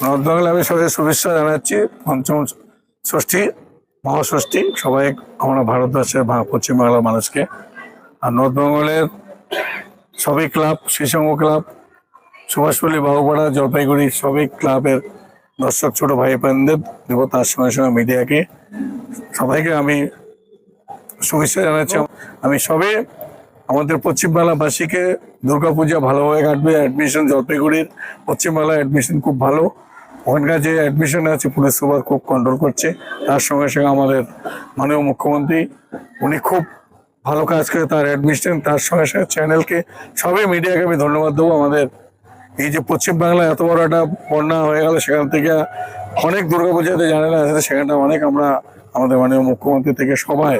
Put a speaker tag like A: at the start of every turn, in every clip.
A: North বেঙ্গলে আমি সবাই শুভেচ্ছা জানাচ্ছি। পঞ্চম ষষ্ঠী মহাষষ্ঠী সবাই আমরা ভারতবর্ষের পশ্চিমবাংলার মানুষকে। আর নর্থ বেঙ্গলের সবই ক্লাব, শ্রীসংঘ ক্লাব, সুভাষপল্লী, বাবুপাড়া, জলপাইগুড়ি সবই ক্লাবের দর্শক ছোট ভাই বোনদের দেব, তার সঙ্গে সঙ্গে মিডিয়াকে সবাইকে আমি শুভেচ্ছা জানাচ্ছি। আমি সবে আমাদের পশ্চিমবাংলাবাসীকে দুর্গাপূজা ভালোভাবে কাটবে। অ্যাডমিশন জলপাইগুড়ির পশ্চিমবাংলায় অ্যাডমিশন খুব ভালো, ওখানকার যে অ্যাডমিশন আছে পুলিশ সুপার খুব কন্ট্রোল করছে। তার সঙ্গে সঙ্গে আমাদের মাননীয় মুখ্যমন্ত্রী উনি খুব ভালো কাজ করে তার অ্যাডমিশন, তার সঙ্গে সঙ্গে চ্যানেলকে সবই মিডিয়াকে আমি ধন্যবাদ দেবো। আমাদের এই যে পশ্চিমবাংলায় এত বড় একটা বন্যা হয়ে গেল, সেখান থেকে অনেক দুর্গাপূজাতে জানে না আছে, সেখানটা অনেক আমরা আমাদের মাননীয় মুখ্যমন্ত্রী থেকে সবাই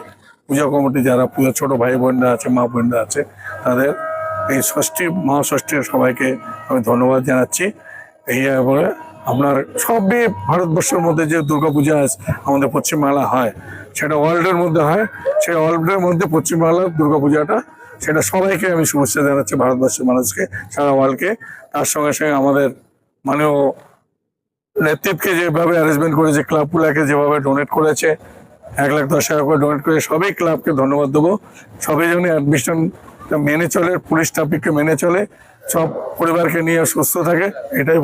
A: পূজা কমিটি যারা পুজো ছোট ভাই বোনরা আছে, মা বোনরা আছে, তাদের এই ষষ্ঠী মহাষষ্ঠীর সবাইকে আমি ধন্যবাদ জানাচ্ছি। এই বলে আপনার সবই ভারতবর্ষের মধ্যে যে দুর্গাপূজা আমাদের পশ্চিমবাংলা হয়, সেটা ওয়ার্ল্ডের মধ্যে হয়, সেই ওয়ার্ল্ডের মধ্যে পশ্চিমবাংলার দুর্গাপূজাটা সেটা সবাইকে আমি শুভেচ্ছা জানাচ্ছি, ভারতবর্ষের মানুষকে, সারা ওয়ার্ল্ডকে। তার সঙ্গে সঙ্গে আমাদের মাননীয় নেতৃত্বকে যেভাবে অ্যারেঞ্জমেন্ট করেছে, ক্লাবগুলোকে যেভাবে ডোনেট করেছে, 1,10,000 করে ডোনেট করে সবই ক্লাবকে ধন্যবাদ দেবো। সবাই যেন অ্যাডমিশন মেনে চলে, পুলিশ ট্রাফিককে মেনে চলে, সব পরিবারকে নিয়ে সুস্থ থাকে, এটাই।